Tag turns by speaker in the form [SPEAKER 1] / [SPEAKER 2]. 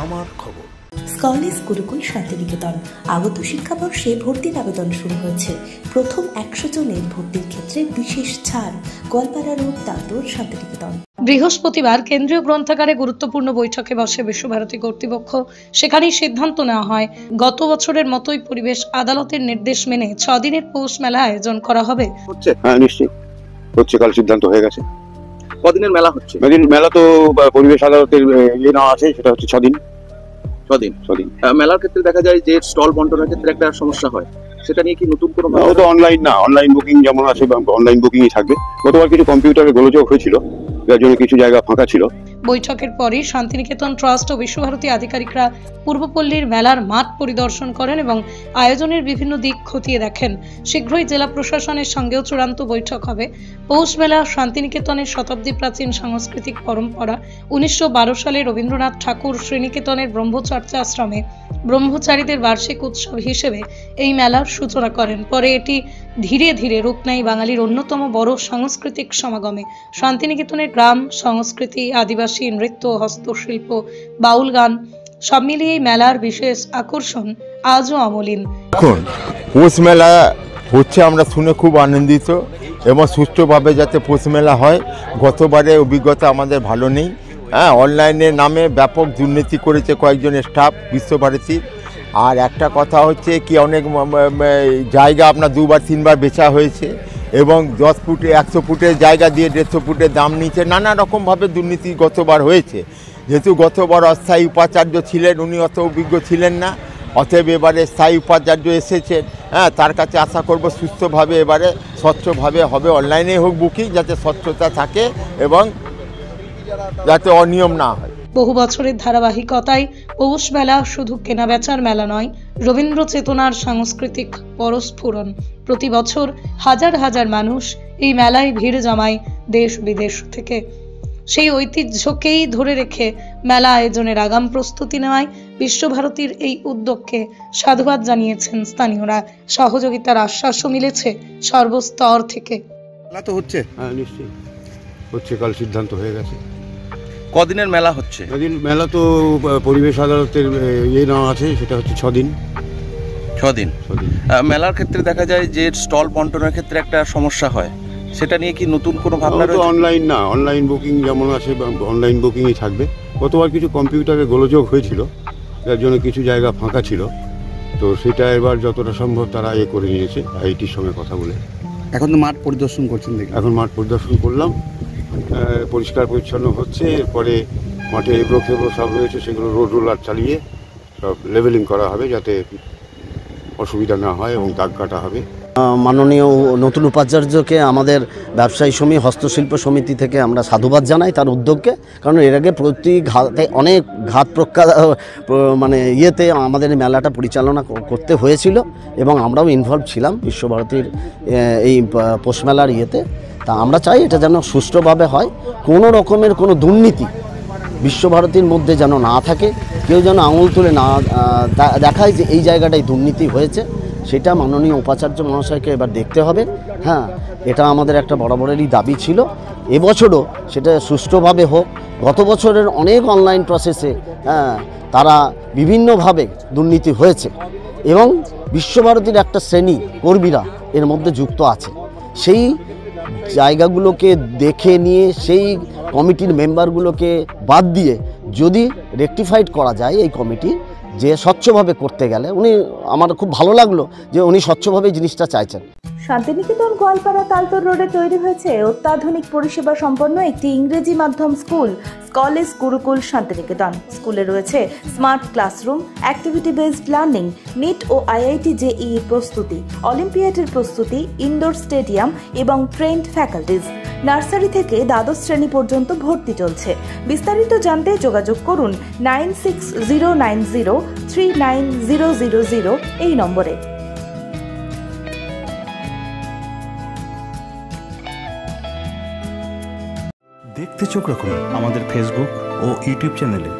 [SPEAKER 1] আমার খবর।
[SPEAKER 2] স্কলেজ গুরুকুল শান্তিনিকেতন আগত শিক্ষাবর্ষে ভর্তির আবেদন শুরু হয়েছে। প্রথম 100 জনের ভর্তির ক্ষেত্রে বিশেষ ছাড়। গোয়ালপাড়া রোড, তালতর, শান্তিনিকেতন।
[SPEAKER 3] বৃহস্পতিবার কেন্দ্রীয় গ্রন্থাগারে গুরুত্বপূর্ণ বৈঠকে বসে বিশ্বভারতী কর্তৃপক্ষ। সেখানেই সিদ্ধান্ত নেওয়া হয় গত বছরের মতোই পরিবেশ আদালতের নির্দেশ মেনে 6 দিনের পৌষ মেলা আয়োজন করা হবে।
[SPEAKER 4] হ্যাঁ, নিশ্চয়ই হচ্ছে। কাল সিদ্ধান্ত হয়ে গেছে।
[SPEAKER 5] কদিনের মেলা হচ্ছে?
[SPEAKER 4] মেলা তো পরিবেশ আদালতের না আছে, সেটা হচ্ছে 6 দিন।
[SPEAKER 5] মেলার ক্ষেত্রে দেখা যায় যে স্টল বন্টনের ক্ষেত্রে একটা সমস্যা হয়, সেটা নিয়ে কি নতুন কোনো?
[SPEAKER 4] ও তো অনলাইন না, অনলাইন বুকিং যেমন আছে অনলাইন বুকিংই থাকবে। গতবার কিছু কম্পিউটারে গোলযোগ হয়েছিল, যার জন্য কিছু জায়গা ফাঁকা ছিল।
[SPEAKER 3] বৈঠকের পরই শান্তিনিকেতন ট্রাস্ট ও বিশ্বভারতী আধিকারিকরা পূর্বপল্লীর মেলার মাঠ পরিদর্শন করেন এবং আয়োজনের বিভিন্ন দিক খতিয়ে দেখেন। শীঘ্রই জেলা প্রশাসনের সঙ্গেও চূড়ান্ত বৈঠক হবে। পৌষ মেলা শান্তিনিকেতনের শতাব্দী প্রাচীন সাংস্কৃতিক পরম্পরা। 1912 সালে রবীন্দ্রনাথ ঠাকুর শ্রীনিকেতনের ব্রহ্মচর্যা আশ্রমে ব্রহ্মচারীদের বার্ষিক উৎসব হিসেবে এই মেলার সূচনা করেন। পরে এটি ধীরে ধীরে রূপ নেয় বাঙালির অন্যতম বড় সাংস্কৃতিক সমাগমে। শান্তিনিকেতনের গ্রাম সংস্কৃতি, আদিবাসী নৃত্য, হস্তশিল্প, বাউল গান সব মিলিয়ে এই মেলার বিশেষ আকর্ষণ আজও অমলিন।
[SPEAKER 6] এখন পৌষ মেলা হচ্ছে, আমরা শুনে খুব আনন্দিত এবং সুষ্ঠুভাবে যাতে পৌষ মেলা হয়। গতবারে অভিজ্ঞতা আমাদের ভালো নেই। হ্যাঁ, অনলাইনের নামে ব্যাপক দুর্নীতি করেছে কয়েকজন স্টাফ বিশ্বভারতীর। আর একটা কথা হচ্ছে কি, অনেক জায়গা আপনার 2বার 3বার বেচা হয়েছে এবং 10 ফুটে 100 ফুটের জায়গা দিয়ে 150 ফুটের দাম নিচ্ছে। নানা রকমভাবে দুর্নীতি গতবার হয়েছে। যেহেতু গতবার অস্থায়ী উপাচার্য ছিলেন, উনি অত অভিজ্ঞ ছিলেন না, অতএব এবারে স্থায়ী উপাচার্য এসেছেন। হ্যাঁ, তার কাছে আশা করব সুস্থভাবে এবারে স্বচ্ছভাবে হবে। অনলাইনে হোক বুকিং, যাতে স্বচ্ছতা থাকে এবং যাতে অনিয়ম না হয়।
[SPEAKER 3] বহু বছরের ধারাবাহিকতায় পৌষ মেলা শুধু কেনাবেচার মেলা নয়, রবীন্দ্র চেতনার সাংস্কৃতিক পরস্ফুরণ। প্রতি বছর হাজার হাজার মানুষ এই মেলায় ভিড় জমায় দেশ বিদেশ থেকে। সেই ঐতিহ্যকেই ধরে রেখে মেলা আয়োজনের আগাম প্রস্তুতি নেওয়ায় বিশ্বভারতীর এই উদ্যোগকে সাধুবাদ জানিয়েছেন স্থানীয়রা। সহযোগিতার আশ্বাসও মিলেছে সর্বস্তর থেকে।
[SPEAKER 5] মেলা তো হচ্ছে?
[SPEAKER 4] হ্যাঁ, নিশ্চয়ই হচ্ছে। কাল সিদ্ধান্ত হয়ে গেছে।
[SPEAKER 5] কদিনের মেলা হচ্ছে?
[SPEAKER 4] মেলা তো পরিবেশ আদালতের না আছে, সেটা হচ্ছে 6 দিন।
[SPEAKER 5] 6 দিন। মেলার ক্ষেত্রে দেখা যায় যে স্টল বন্টনের ক্ষেত্রে একটা সমস্যা হয়, সেটা নিয়ে কি নতুন কোনো ভাবনা রয়েছে?
[SPEAKER 4] অনলাইন না, অনলাইন বুকিং যেমন আছে অনলাইন বুকিংই থাকবে। গতবার কিছু কম্পিউটারে গোলযোগ হয়েছিল, যার জন্য কিছু জায়গা ফাঁকা ছিল। তো সেটা এবার যতটা সম্ভব তারা করে নিয়েছে আইটির সঙ্গে কথা বলে।
[SPEAKER 5] এখন তো মাঠ পরিদর্শন করছেন?
[SPEAKER 4] এখন মাঠ পরিদর্শন করলাম, পরিষ্কার পরিচ্ছন্ন হচ্ছে। এরপরে মাঠে এবড়ো খেবড়ো সব রয়েছে, সেগুলো রোড রোলার চালিয়ে সব লেভেলিং করা হবে, যাতে অসুবিধা না হয়, এবং দাগ কাটা হবে।
[SPEAKER 7] মাননীয় নতুন উপাচার্যকে আমাদের ব্যবসায়ী সমিতি, হস্তশিল্প সমিতি থেকে আমরা সাধুবাদ জানাই তার উদ্যোগকে। কারণ এর আগে প্রতি ঘাতে অনেক ঘাত ইয়েতে আমাদের মেলাটা পরিচালনা করতে হয়েছিল এবং আমরাও ইনভলভ ছিলাম বিশ্বভারতীর এই পৌষ মেলার ইয়েতে। তা আমরা চাই এটা যেন সুষ্ঠুভাবে হয়, কোনো রকমের কোনো দুর্নীতি বিশ্বভারতীর মধ্যে যেন না থাকে। কেউ যেন আঙুল তুলে না দেখায় যে এই জায়গাটায় দুর্নীতি হয়েছে। সেটা মাননীয় উপাচার্য মহাশয়কে এবার দেখতে হবে। হ্যাঁ, এটা আমাদের একটা বরাবরেরই দাবি ছিল। এবছরও সেটা সুষ্ঠুভাবে হোক। গত বছরের অনেক অনলাইন প্রসেসে তারা বিভিন্নভাবে দুর্নীতি হয়েছে এবং বিশ্বভারতীর একটা শ্রেণী কর্মীরা এর মধ্যে যুক্ত আছে। সেই জায়গাগুলোকে দেখে নিয়ে সেই কমিটির মেম্বারগুলোকে বাদ দিয়ে যদি রেকটিফাইড করা যায় এই কমিটি, যে স্বচ্ছভাবে করতে গেলে আমার খুব ভালো লাগলো যে উনি স্বচ্ছভাবে জিনিসটা চাইছেন।
[SPEAKER 2] শান্তিনিকেতন গোয়ালপাড়া তালতর রোডে তৈরি হয়েছে অত্যাধুনিক পরিষেবা সম্পন্ন একটি ইংরেজি মাধ্যম স্কুল, স্কলেজ গুরুকুল শান্তিনিকেতন। স্কুলে রয়েছে smart classroom, activity based learning, NEET ও IIT JEE প্রস্তুতি, অলিম্পিয়াডের প্রস্তুতি, ইনডোর স্টেডিয়াম এবং ট্রেন্ড ফ্যাকাল্টিজ। নার্সারি থেকে দ্বাদশ শ্রেণী পর্যন্ত ভর্তি চলছে। বিস্তারিত জানতে যোগাযোগ করুন 9609039000 এই নম্বরে।
[SPEAKER 1] দেখতে চোখ রাখুন আমাদের ফেসবুক ও ইউটিউব চ্যানেলে।